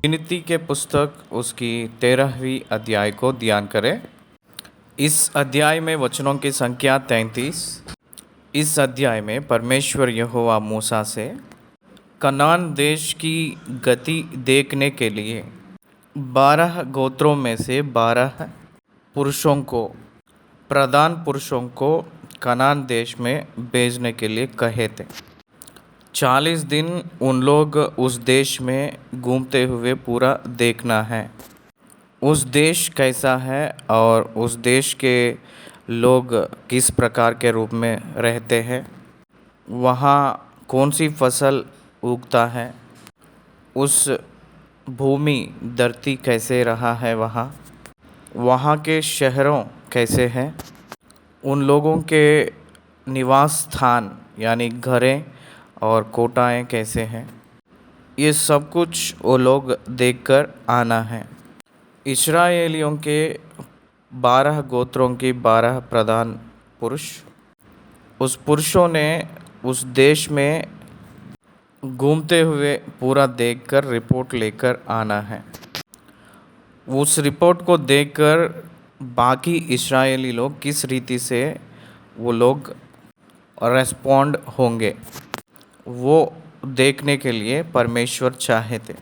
गिनती के पुस्तक उसकी 13वीं अध्याय को ध्यान करें। इस अध्याय में वचनों की संख्या 33। इस अध्याय में परमेश्वर यहोवा मूसा से कनान देश की गति देखने के लिए 12 गोत्रों में से 12 पुरुषों को, प्रधान पुरुषों को कनान देश में भेजने के लिए कहे थे। 40 दिन उन लोग उस देश में घूमते हुए पूरा देखना है। उस देश कैसा है और उस देश के लोग किस प्रकार के रूप में रहते हैं, वहाँ कौन सी फसल उगता है, उस भूमि धरती कैसे रहा है, वहाँ के शहरों कैसे हैं, उन लोगों के निवास स्थान यानी घरें और कोटाएं कैसे हैं, ये सब कुछ वो लोग देखकर आना है। इस्राएलियों के 12 गोत्रों की 12 प्रधान पुरुष, उस पुरुषों ने उस देश में घूमते हुए पूरा देखकर रिपोर्ट लेकर आना है। उस रिपोर्ट को देखकर बाकी इस्राएली लोग किस रीति से वो लोग रेस्पॉन्ड होंगे, वो देखने के लिए परमेश्वर चाहे थे।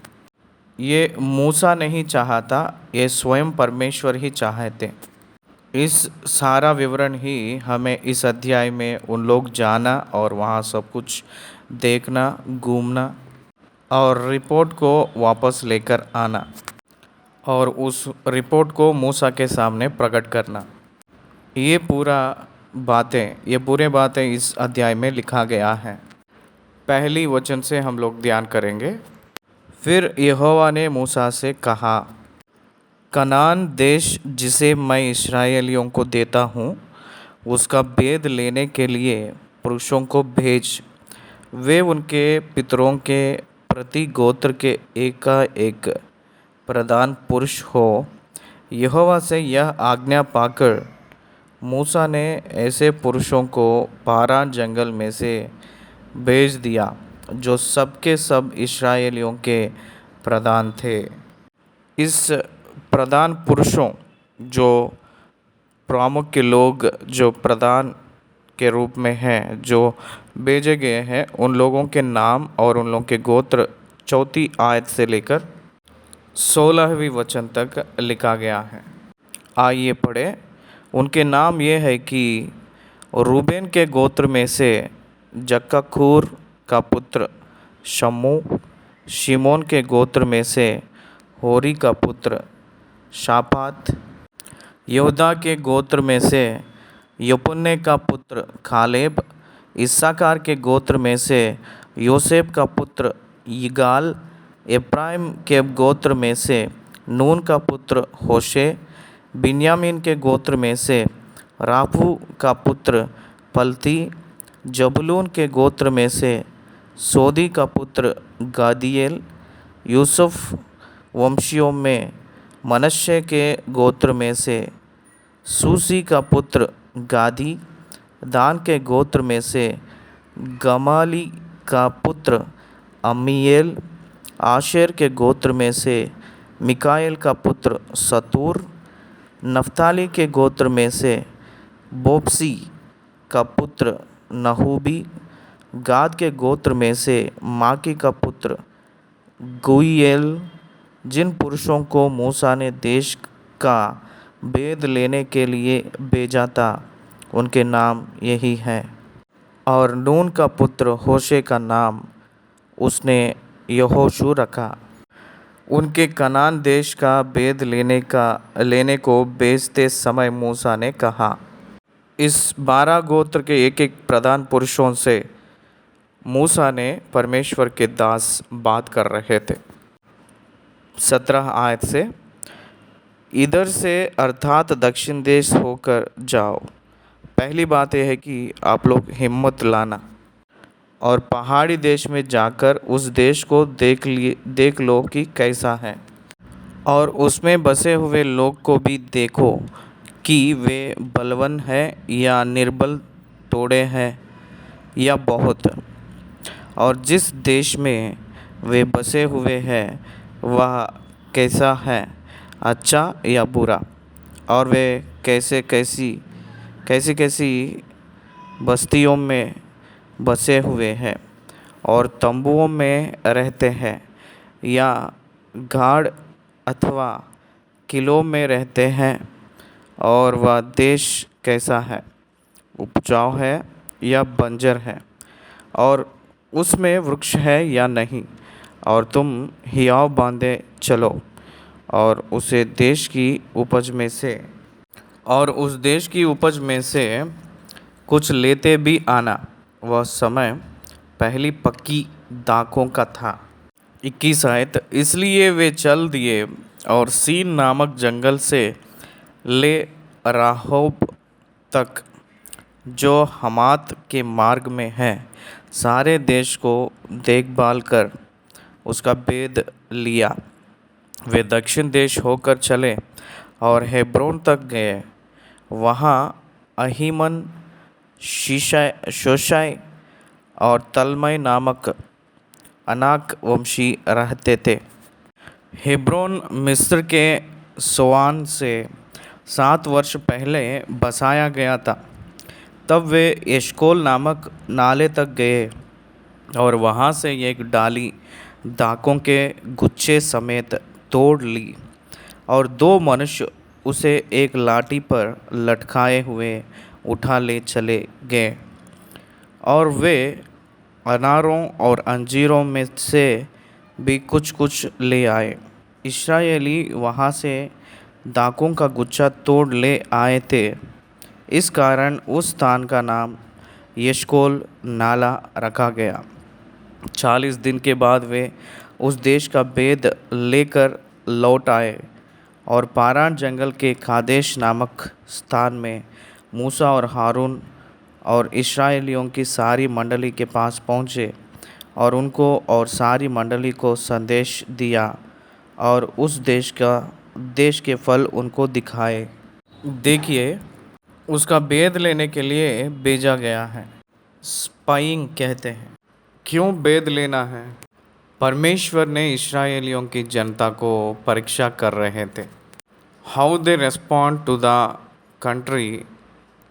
ये मूसा नहीं चाहता, ये स्वयं परमेश्वर ही चाहते। इस सारा विवरण ही हमें इस अध्याय में उन लोग जाना और वहाँ सब कुछ देखना, घूमना और रिपोर्ट को वापस लेकर आना और उस रिपोर्ट को मूसा के सामने प्रकट करना। ये पूरे बातें इस अध्याय में लिखा गया है। पहली वचन से हम लोग ध्यान करेंगे। फिर यहोवा ने मूसा से कहा, कनान देश जिसे मैं इस्राएलियों को देता हूँ, उसका भेद लेने के लिए पुरुषों को भेज। वे उनके पितरों के प्रति गोत्र के एक प्रधान पुरुष हो। यहोवा से यह आज्ञा पाकर मूसा ने ऐसे पुरुषों को पारान जंगल में से भेज दिया जो सबके सब इस्राएलियों के प्रधान थे। इस प्रधान पुरुषों, जो प्रमुख के लोग जो प्रधान के रूप में हैं, जो भेजे गए हैं, उन लोगों के नाम और उन लोगों के गोत्र 4वीं आयत से लेकर 16वीं वचन तक लिखा गया है। आइए पढ़े। उनके नाम ये है कि रूबेन के गोत्र में से जक्कूर का पुत्र शम्मू, शिमोन के गोत्र में से होरी का पुत्र शापात, यहूदा के गोत्र में से यपुन्ने का पुत्र खालेब, इस्साकार के गोत्र में से योसेफ का पुत्र यिगाल, एफ्राइम के गोत्र में से नून का पुत्र होशे, बिन्यामीन के गोत्र में से राफू का पुत्र पलती, जबूलून के गोत्र में से सोदी का पुत्र गादिएल, यूसुफ वंशियों में मनश्शे के गोत्र में से सूसी का पुत्र गादी, दान के गोत्र में से गमाली का पुत्र अम्मीएल, आशेर के गोत्र में से मिकाएल का पुत्र सतूर, नफ्ताली के गोत्र में से बोप्सी का पुत्र नहूबी, गाद के गोत्र में से माकी का पुत्र गुइएल। जिन पुरुषों को मूसा ने देश का भेद लेने के लिए भेजा था, उनके नाम यही हैं। और नून का पुत्र होशे का नाम उसने यहोशू रखा। उनके कनान देश का भेद लेने को भेजते समय मूसा ने कहा। इस 12 गोत्र के एक प्रधान पुरुषों से मूसा ने परमेश्वर के दास बात कर रहे थे। 17 आयत से, इधर से अर्थात दक्षिण देश होकर जाओ। पहली बात यह है कि आप लोग हिम्मत लाना और पहाड़ी देश में जाकर उस देश को देख लो कि कैसा है, और उसमें बसे हुए लोग को भी देखो कि वे बलवान हैं या निर्बल, तोड़े हैं या बहुत। और जिस देश में वे बसे हुए हैं वह कैसा है, अच्छा या बुरा, और वे कैसी कैसी बस्तियों में बसे हुए हैं और तंबुओं में रहते हैं या गाढ़ अथवा किलों में रहते हैं, और वह देश कैसा है, उपजाऊ है या बंजर है, और उसमें वृक्ष है या नहीं, और तुम हियाव बांधे चलो और उस देश की उपज में से कुछ लेते भी आना। वह समय पहली पक्की दाखों का था। 21 आयत, इसलिए वे चल दिए और सीन नामक जंगल से ले राहोब तक, जो हमात के मार्ग में है, सारे देश को देखभाल कर उसका भेद लिया। वे दक्षिण देश होकर चले और हेब्रोन तक गए। वहाँ अहीमन, शोशाय और तलमय नामक अनाक वंशी रहते थे। हेब्रोन मिस्र के सोआन से 7 वर्ष पहले बसाया गया था। तब वे एशकोल नामक नाले तक गए और वहाँ से एक डाली दाखों के गुच्छे समेत तोड़ ली, और 2 मनुष्य उसे एक लाठी पर लटकाए हुए उठा ले चले गए। और वे अनारों और अंजीरों में से भी कुछ कुछ ले आए। इस्राएली वहाँ से दाखों का गुच्छा तोड़ ले आए थे। इस कारण उस स्थान का नाम यशकोल नाला रखा गया। 40 दिन के बाद वे उस देश का भेद लेकर लौट आए और पारान जंगल के कादेश नामक स्थान में मूसा और हारून और इस्राएलियों की सारी मंडली के पास पहुँचे और उनको और सारी मंडली को संदेश दिया और उस देश के फल उनको दिखाए। देखिए, उसका भेद लेने के लिए भेजा गया है। स्पाइंग कहते हैं। क्यों भेद लेना है? परमेश्वर ने इस्राएलियों की जनता को परीक्षा कर रहे थे। How they respond to the country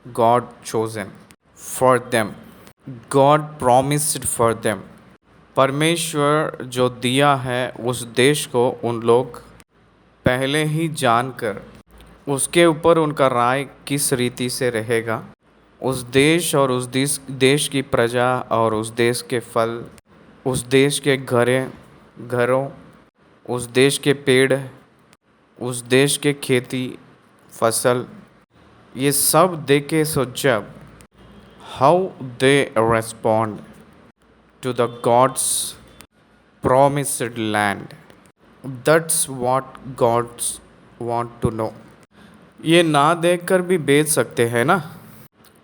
God chosen for them, God promised for them. परमेश्वर जो दिया है उस देश को उन लोग पहले ही जानकर उसके ऊपर उनका राय किस रीति से रहेगा, उस देश और उस देश की प्रजा और उस देश के फल, उस देश के घरों, उस देश के पेड़, उस देश के खेती फसल, ये सब देखे। सो जब how they respond to the God's promised land, that's what gods want to know। ये ना देखकर भी बेच सकते हैं ना,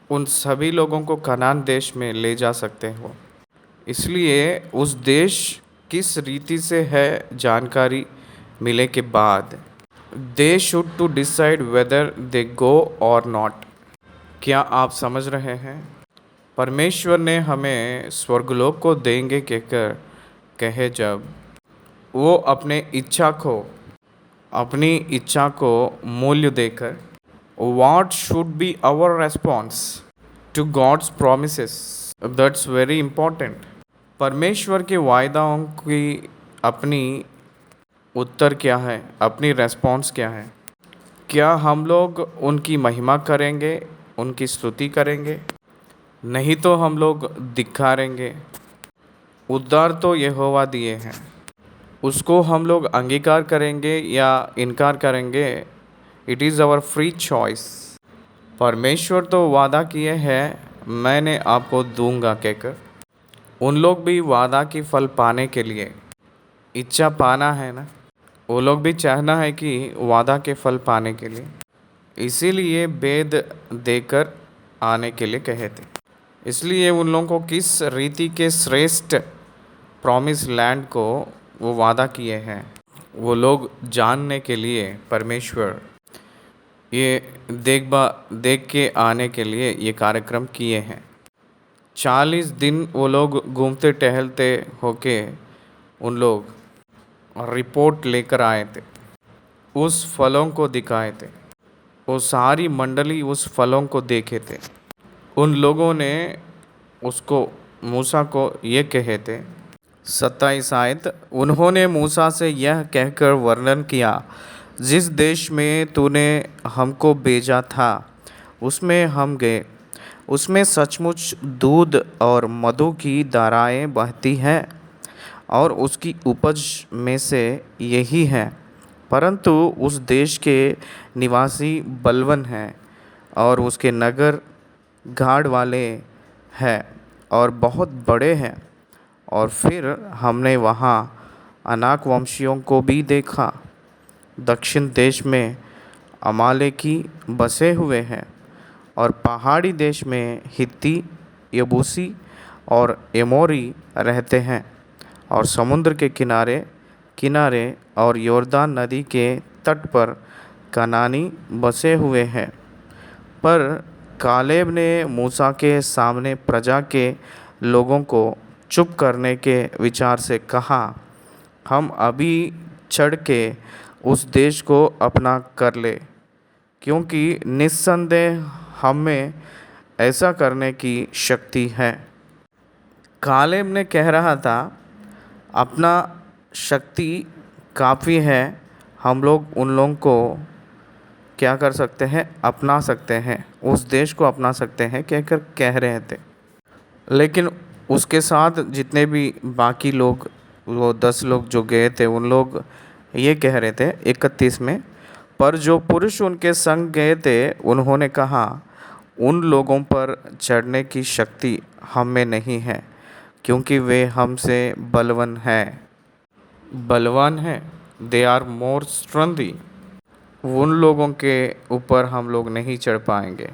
उन सभी लोगों को कनान देश में ले जा सकते हैं वो। इसलिए उस देश किस रीति से है जानकारी मिले के बाद they should to decide whether they go और नॉट। क्या आप समझ रहे हैं? परमेश्वर ने हमें स्वर्गलोक को देंगे कहकर कहे जब वो अपनी इच्छा को मूल्य देकर, what should be our response to God's promises? That's very important। परमेश्वर के वायदाओं की अपनी उत्तर क्या है, अपनी रेस्पॉन्स क्या है? क्या हम लोग उनकी महिमा करेंगे, उनकी स्तुति करेंगे? नहीं तो हम लोग धिक्कारेंगे। उद्धार तो यहोवा दिए हैं, उसको हम लोग अंगीकार करेंगे या इनकार करेंगे, it is our free choice. परमेश्वर तो वादा किए हैं मैंने आपको दूंगा कहकर। उन लोग भी वादा की फल पाने के लिए इच्छा पाना है ना, वो लोग भी चाहना है कि वादा के फल पाने के लिए, इसीलिए भेद देकर आने के लिए कहे थे। इसलिए उन लोगों को किस रीति के श्रेष्ठ प्रॉमिस लैंड को वो वादा किए हैं, वो लोग जानने के लिए परमेश्वर ये देख के आने के लिए ये कार्यक्रम किए हैं। 40 दिन वो लोग घूमते टहलते होके उन लोग रिपोर्ट लेकर आए थे, उस फलों को दिखाए थे। वो सारी मंडली उस फलों को देखे थे। उन लोगों ने उसको मूसा को ये कहे थे, 27 आयत, उन्होंने मूसा से यह कहकर वर्णन किया, जिस देश में तूने हमको भेजा था उसमें हम गए, उसमें सचमुच दूध और मधु की धाराएं बहती हैं और उसकी उपज में से यही है। परंतु उस देश के निवासी बलवान हैं और उसके नगर गाढ़ वाले हैं और बहुत बड़े हैं। और फिर हमने वहाँ अनाक वंशियों को भी देखा। दक्षिण देश में अमालेकी बसे हुए हैं और पहाड़ी देश में हित्ती, यबूसी और एमोरी रहते हैं और समुद्र के किनारे किनारे और योर्दान नदी के तट पर कनानी बसे हुए हैं। पर कालेब ने मूसा के सामने प्रजा के लोगों को चुप करने के विचार से कहा, हम अभी चढ़ के उस देश को अपना कर ले, क्योंकि निस्संदेह हम में ऐसा करने की शक्ति है। कालेब ने कह रहा था, अपना शक्ति काफ़ी है, हम लोग उन लोगों को क्या कर सकते हैं, अपना सकते हैं, उस देश को अपना सकते हैं कहकर कह रहे थे। लेकिन उसके साथ जितने भी बाकी लोग, वो 10 लोग जो गए थे, उन लोग ये कह रहे थे 31 में, पर जो पुरुष उनके संग गए थे उन्होंने कहा, उन लोगों पर चढ़ने की शक्ति हम में नहीं है, क्योंकि वे हमसे बलवान हैं। They are more strengthy. उन लोगों के ऊपर हम लोग नहीं चढ़ पाएंगे,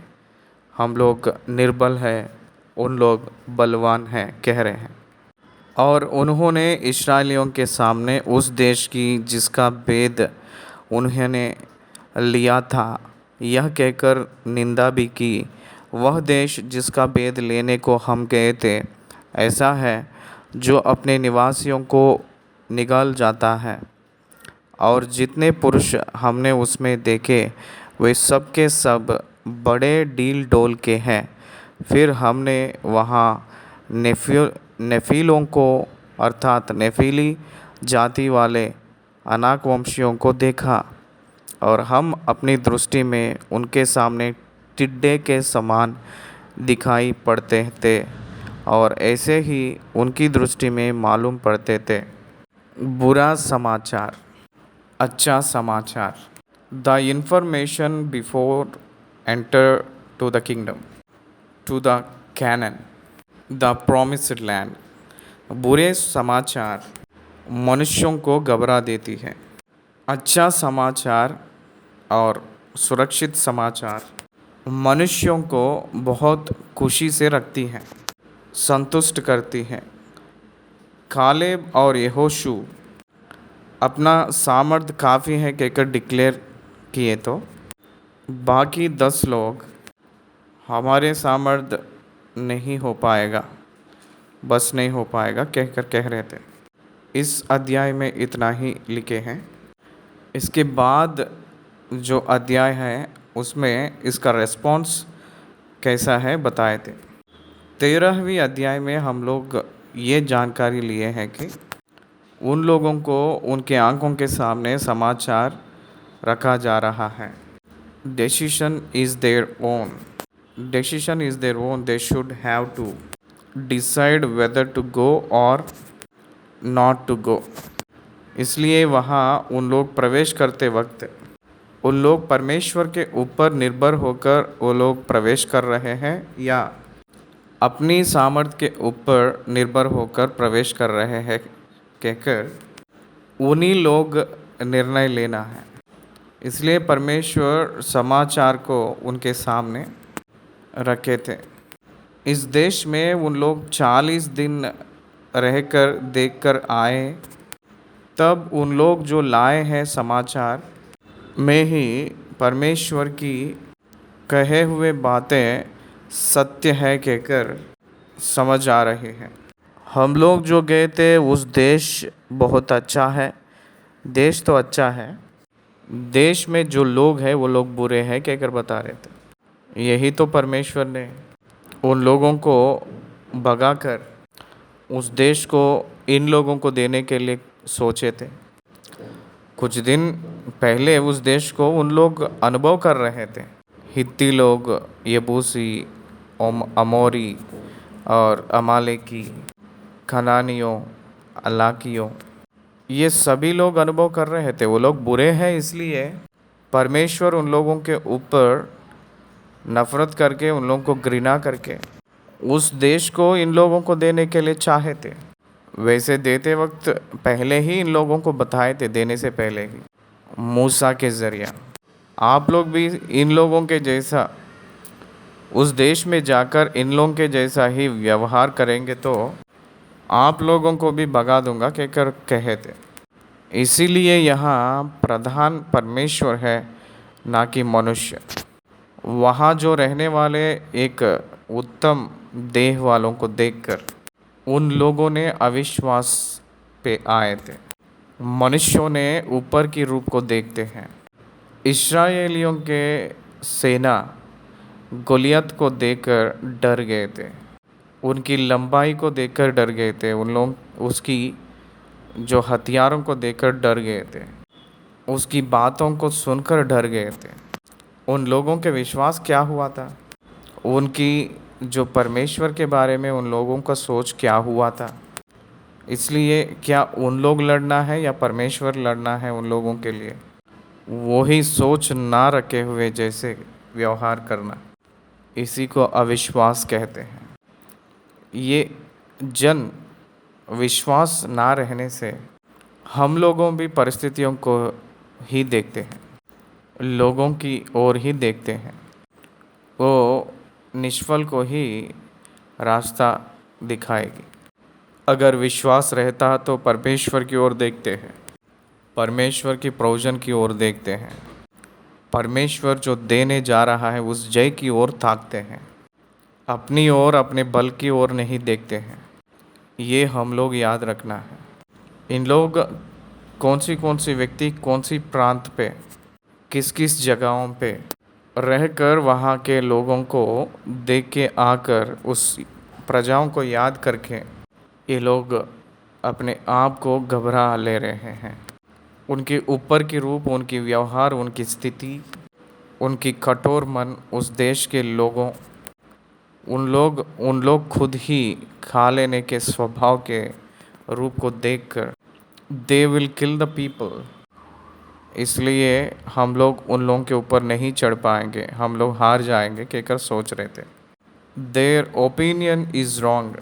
हम लोग निर्बल हैं, उन लोग बलवान हैं कह रहे हैं। और उन्होंने इस्राएलियों के सामने उस देश की जिसका भेद उन्होंने लिया था यह कहकर निंदा भी की, वह देश जिसका भेद लेने को हम गए थे ऐसा है जो अपने निवासियों को निगल जाता है, और जितने पुरुष हमने उसमें देखे वे सब के सब बड़े डील डोल के हैं। फिर हमने वहाँ नेफीलों को अर्थात नेफीली जाति वाले अनाक वंशियों को देखा, और हम अपनी दृष्टि में उनके सामने टिड्डे के समान दिखाई पड़ते थे और ऐसे ही उनकी दृष्टि में मालूम पड़ते थे। बुरा समाचार, अच्छा समाचार। The information before enter to the kingdom, to the Canaan, the promised land. बुरे समाचार मनुष्यों को घबरा देती है। अच्छा समाचार और सुरक्षित समाचार मनुष्यों को बहुत खुशी से रखती हैं, संतुष्ट करती हैं। कालेब और यहोशू अपना सामर्थ काफ़ी है कहकर डिक्लेयर किए, तो बाकी 10 लोग हमारे सामर्थ नहीं हो पाएगा, बस नहीं हो पाएगा कहकर कह रहे थे। इस अध्याय में इतना ही लिखे हैं। इसके बाद जो अध्याय है उसमें इसका रेस्पॉन्स कैसा है बताए थे। 13वीं अध्याय में हम लोग ये जानकारी लिए हैं कि उन लोगों को उनके आंखों के सामने समाचार रखा जा रहा है। Decision is their own, decision is their own, they should have to decide whether to go और नॉट टू गो। इसलिए वहाँ उन लोग प्रवेश करते वक्त उन लोग परमेश्वर के ऊपर निर्भर होकर वो लोग प्रवेश कर रहे हैं या अपनी सामर्थ्य के ऊपर निर्भर होकर प्रवेश कर रहे हैं कहकर उन्हीं लोग निर्णय लेना है। इसलिए परमेश्वर समाचार को उनके सामने रखे थे। इस देश में उन लोग 40 दिन रहकर देखकर आए, तब उन लोग जो लाए हैं समाचार में ही परमेश्वर की कहे हुए बातें सत्य है कहकर समझ आ रही हैं। हम लोग जो गए थे उस देश बहुत अच्छा है, देश तो अच्छा है, देश में जो लोग हैं वो लोग बुरे हैं, कहकर बता रहे थे। यही तो परमेश्वर ने उन लोगों को भगाकर उस देश को इन लोगों को देने के लिए सोचे थे। कुछ दिन पहले उस देश को उन लोग अनुभव कर रहे थे। हित्ती लोग, यबूसी, अमोरी और अमालेकी, कनानियों, अलाकियों, ये सभी लोग अनुभव कर रहे थे। वो लोग बुरे हैं, इसलिए परमेश्वर उन लोगों के ऊपर नफरत करके, उन लोगों को घृणा करके उस देश को इन लोगों को देने के लिए चाहे थे। वैसे देते वक्त पहले ही इन लोगों को बताए थे, देने से पहले ही मूसा के ज़रिया। आप लोग भी इन लोगों के जैसा उस देश में जाकर इन लोगों के जैसा ही व्यवहार करेंगे तो आप लोगों को भी भगा दूंगा, कहकर कहे थे। इसीलिए यहाँ प्रधान परमेश्वर है, ना कि मनुष्य। वहाँ जो रहने वाले एक उत्तम देह वालों को देखकर उन लोगों ने अविश्वास पे आए थे। मनुष्यों ने ऊपर की रूप को देखते हैं। इस्राएलियों के सेना गोलियत को देखकर डर गए थे, उनकी लंबाई को देखकर डर गए थे, उन लोग उसकी जो हथियारों को देखकर डर गए थे, उसकी बातों को सुनकर डर गए थे। उन लोगों के विश्वास क्या हुआ था, उनकी जो परमेश्वर के बारे में उन लोगों का सोच क्या हुआ था। इसलिए क्या उन लोग लड़ना है या परमेश्वर लड़ना है उन लोगों के लिए, वही सोच ना रखे हुए जैसे व्यवहार करना, इसी को अविश्वास कहते हैं। ये जन विश्वास ना रहने से हम लोगों भी परिस्थितियों को ही देखते हैं, लोगों की ओर ही देखते हैं, वो निष्फल को ही रास्ता दिखाएगी। अगर विश्वास रहता तो परमेश्वर की ओर देखते हैं, परमेश्वर की प्रोविजन की ओर देखते हैं, परमेश्वर जो देने जा रहा है उस जय की ओर ताकते हैं, अपनी ओर, अपने बल की ओर नहीं देखते हैं। ये हम लोग याद रखना है। इन लोग कौन सी व्यक्ति कौन सी प्रांत पे, किस किस जगहों पे रहकर वहाँ के लोगों को देख के आकर उस प्रजाओं को याद करके ये लोग अपने आप को घबरा ले रहे हैं। उनके ऊपर की रूप, उनकी व्यवहार, उनकी स्थिति, उनकी कठोर मन उस देश के लोगों, उन लोग खुद ही खा लेने के स्वभाव के रूप को देखकर they will kill the people. इसलिए हम लोग उन लोगों के ऊपर नहीं चढ़ पाएंगे, हम लोग हार जाएंगे, कहकर सोच रहे थे। Their opinion is wrong,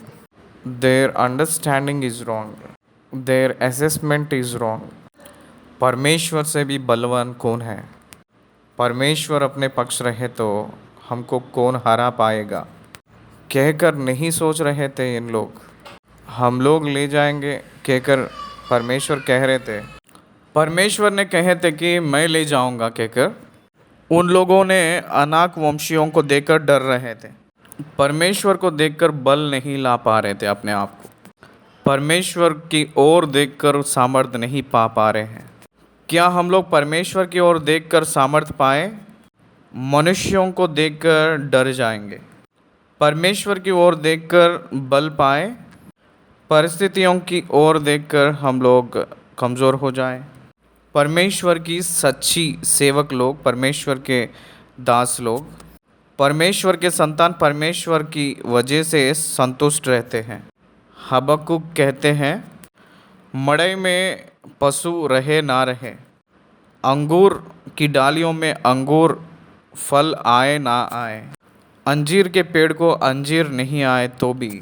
their understanding is wrong, their assessment is wrong. परमेश्वर से भी बलवान कौन है? परमेश्वर अपने पक्ष रहे तो हमको कौन हरा पाएगा, कहकर नहीं सोच रहे थे इन लोग। हम लोग ले जाएंगे कहकर परमेश्वर कह रहे थे। परमेश्वर ने कहे थे कि मैं ले जाऊंगा कहकर उन लोगों ने अनाक वंशियों को देखकर डर रहे थे। परमेश्वर को देखकर बल नहीं ला पा रहे थे अपने आप को, परमेश्वर की ओर देखकर सामर्थ्य नहीं पा रहे हैं। क्या हम लोग परमेश्वर की ओर देखकर सामर्थ्य पाए? मनुष्यों को देखकर डर जाएंगे। परमेश्वर की ओर देखकर बल पाए, परिस्थितियों की ओर देखकर हम लोग कमज़ोर हो जाएं। परमेश्वर की सच्ची सेवक लोग, परमेश्वर के दास लोग, परमेश्वर के संतान परमेश्वर की वजह से संतुष्ट रहते हैं। हबक्कुक कहते हैं, मड़ई में पशु रहे ना रहे, अंगूर की डालियों में अंगूर फल आए ना आए, अंजीर के पेड़ को अंजीर नहीं आए तो भी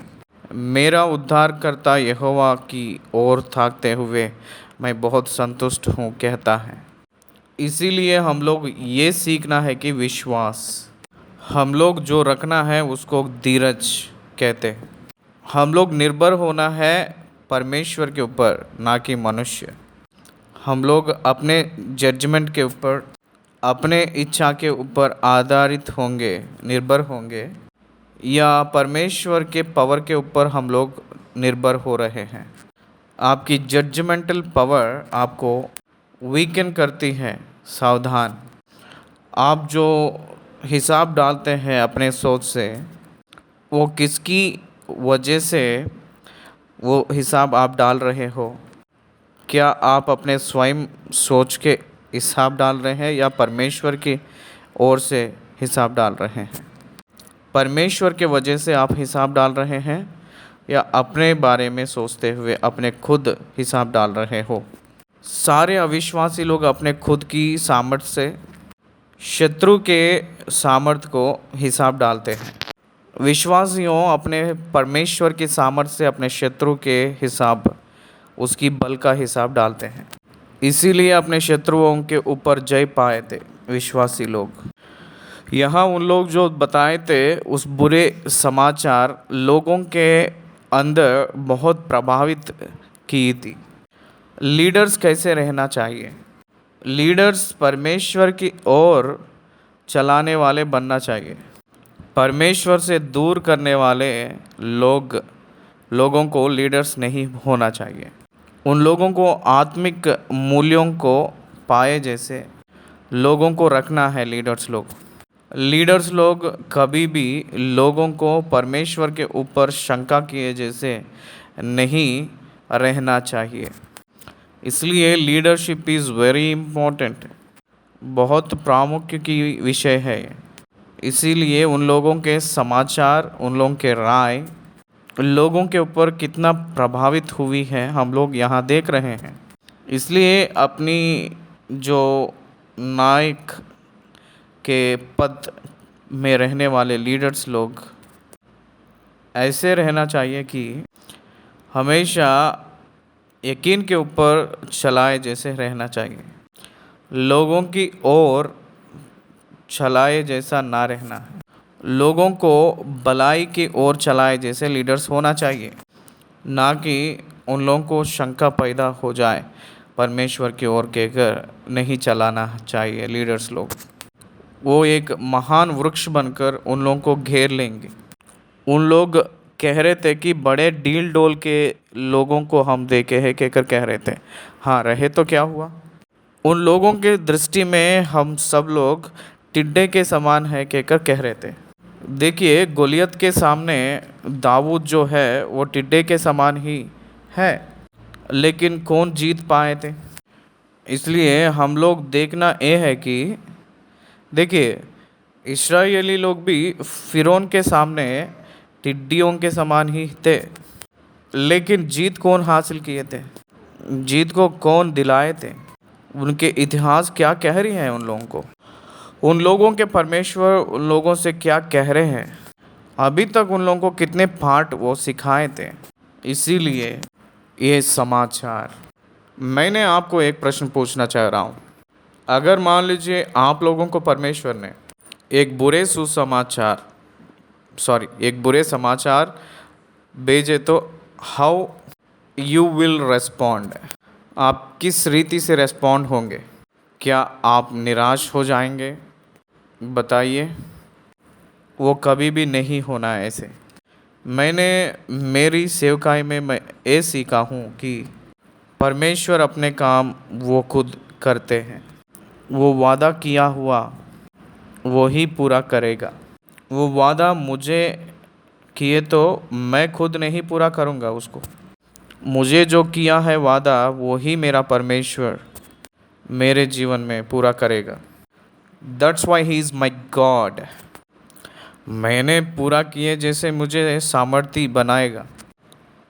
मेरा उद्धारकर्ता यहोवा की ओर ताकते हुए मैं बहुत संतुष्ट हूँ, कहता है। इसीलिए हम लोग ये सीखना है कि विश्वास, हम लोग जो रखना है उसको धीरज कहते हैं। हम लोग निर्भर होना है परमेश्वर के ऊपर, ना कि मनुष्य। हम लोग अपने जजमेंट के ऊपर, अपने इच्छा के ऊपर आधारित होंगे, निर्भर होंगे, या परमेश्वर के पावर के ऊपर हम लोग निर्भर हो रहे हैं। आपकी जजमेंटल पावर आपको वीकन करती है। सावधान, आप जो हिसाब डालते हैं अपने सोच से, वो किसकी वजह से वो हिसाब आप डाल रहे हो? क्या आप अपने स्वयं सोच के हिसाब डाल रहे हैं या परमेश्वर की ओर से हिसाब डाल रहे हैं? परमेश्वर के वजह से आप हिसाब डाल रहे हैं या अपने बारे में सोचते हुए अपने खुद हिसाब डाल रहे हो? सारे अविश्वासी लोग अपने खुद की सामर्थ्य से शत्रु के सामर्थ्य को हिसाब डालते हैं। विश्वासियों अपने परमेश्वर की सामर्थ्य से अपने शत्रु के हिसाब, उसकी बल का हिसाब डालते हैं। इसीलिए अपने शत्रुओं के ऊपर जय पाए थे विश्वासी लोग। यहाँ उन लोग जो बताए थे, उस बुरे समाचार लोगों के अंदर बहुत प्रभावित की थी। लीडर्स कैसे रहना चाहिए? लीडर्स परमेश्वर की ओर चलाने वाले बनना चाहिए। परमेश्वर से दूर करने वाले लोगों को लीडर्स नहीं होना चाहिए। उन लोगों को आत्मिक मूल्यों को पाए जैसे लोगों को रखना है लीडर्स लोग कभी भी लोगों को परमेश्वर के ऊपर शंका किए जैसे नहीं रहना चाहिए। इसलिए लीडरशिप इज़ वेरी इम्पोर्टेंट, बहुत प्रामुख्य की विषय है। इसीलिए उन लोगों के समाचार, उन लोगों के राय लोगों के ऊपर कितना प्रभावित हुई है, हम लोग यहाँ देख रहे हैं। इसलिए अपनी जो नायक के पद में रहने वाले लीडर्स लोग ऐसे रहना चाहिए कि हमेशा यकीन के ऊपर चलाए जैसे रहना चाहिए, लोगों की ओर चलाए जैसा ना रहना है। लोगों को भलाई की ओर चलाए जैसे लीडर्स होना चाहिए, ना कि उन लोगों को शंका पैदा हो जाए परमेश्वर की ओर कहकर नहीं चलाना चाहिए। लीडर्स लोग वो एक महान वृक्ष बनकर उन लोगों को घेर लेंगे। उन लोग कह रहे थे कि बड़े डील डोल के लोगों को हम देखे हैं कहकर कह रहे थे। हाँ, रहे तो क्या हुआ? उन लोगों के दृष्टि में हम सब लोग टिड्डे के समान है कहकर कह रहे थे। देखिए, गोलियत के सामने दाऊद जो है वो टिड्डे के समान ही है, लेकिन कौन जीत पाए थे? इसलिए हम लोग देखना ये है कि देखिए, इस्राएली लोग भी फिरौन के सामने टिड्डियों के समान ही थे, लेकिन जीत कौन हासिल किए थे? जीत को कौन दिलाए थे? उनके इतिहास क्या कह रही है उन लोगों को? उन लोगों के परमेश्वर उन लोगों से क्या कह रहे हैं? अभी तक उन लोगों को कितने पाठ वो सिखाए थे। इसीलिए ये समाचार, मैंने आपको एक प्रश्न पूछना चाह रहा हूँ। अगर मान लीजिए आप लोगों को परमेश्वर ने एक बुरे समाचार भेजे तो हाउ यू विल रेस्पॉन्ड? आप किस रीति से रेस्पॉन्ड होंगे? क्या आप निराश हो जाएंगे? बताइए। वो कभी भी नहीं होना है ऐसे। मैंने मेरी सेवकाई में मैं ये सीखा हूँ कि परमेश्वर अपने काम वो खुद करते हैं। वो वादा किया हुआ वो ही पूरा करेगा। वो वादा मुझे किए तो मैं खुद नहीं पूरा करूँगा उसको। मुझे जो किया है वादा, वो ही मेरा परमेश्वर मेरे जीवन में पूरा करेगा। That's why he is my God। मैंने पूरा किए जैसे मुझे सामर्थ्य बनाएगा।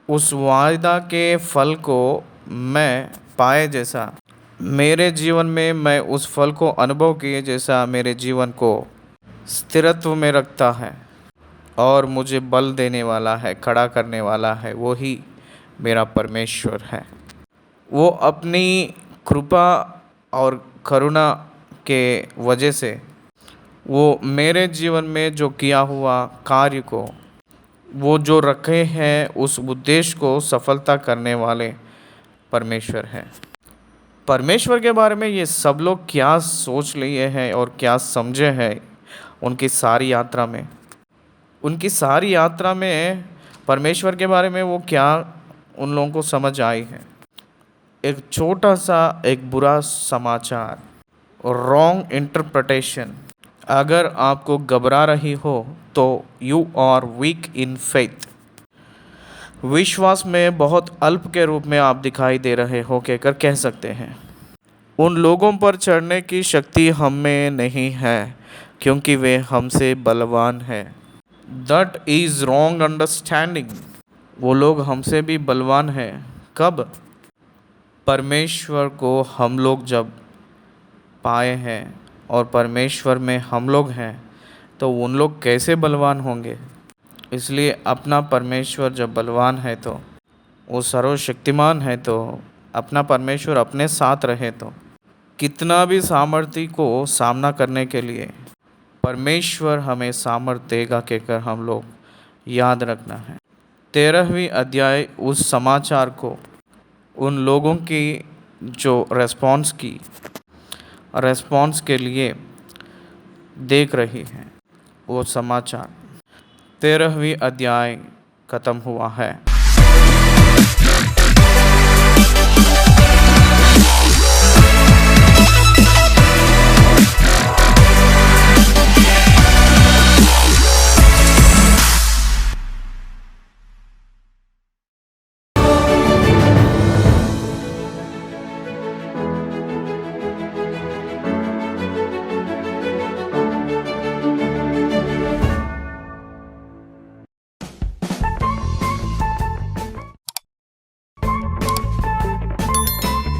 उस वादा के फल को मैं पाए जैसा मेरे जीवन में, मैं उस फल को अनुभव किए जैसा मेरे जीवन को स्थिरत्व में रखता है और मुझे बल देने वाला है, खड़ा करने वाला है, वो ही मेरा परमेश्वर है। वो अपनी कृपा और करुणा के वजह से वो मेरे जीवन में जो किया हुआ कार्य को, वो जो रखे हैं उस उद्देश्य को सफलता करने वाले परमेश्वर हैं। परमेश्वर के बारे में ये सब लोग क्या सोच लिए हैं और क्या समझे हैं उनकी सारी यात्रा में परमेश्वर के बारे में वो क्या उन लोगों को समझ आई है? एक छोटा सा एक बुरा समाचार, रॉन्ग इंटरप्रिटेशन। अगर आपको घबरा रही हो तो you are weak in faith, विश्वास में बहुत अल्प के रूप में आप दिखाई दे रहे हो कहकर कह सकते हैं। उन लोगों पर चढ़ने की शक्ति हम में नहीं है क्योंकि वे हमसे बलवान हैं। That is wrong understanding. वो लोग हमसे भी बलवान हैं। कब? परमेश्वर को हम लोग जब पाए हैं और परमेश्वर में हम लोग हैं तो उन लोग कैसे बलवान होंगे। इसलिए अपना परमेश्वर जब बलवान है तो वो सर्वशक्तिमान है, तो अपना परमेश्वर अपने साथ रहे तो कितना भी सामर्थ्य को सामना करने के लिए परमेश्वर हमें सामर्थ्य देगा कहकर हम लोग याद रखना है। 13वीं अध्याय उस समाचार को, उन लोगों की जो रेस्पॉन्स के लिए देख रही हैं, वो समाचार 13वीं अध्याय ख़त्म हुआ है।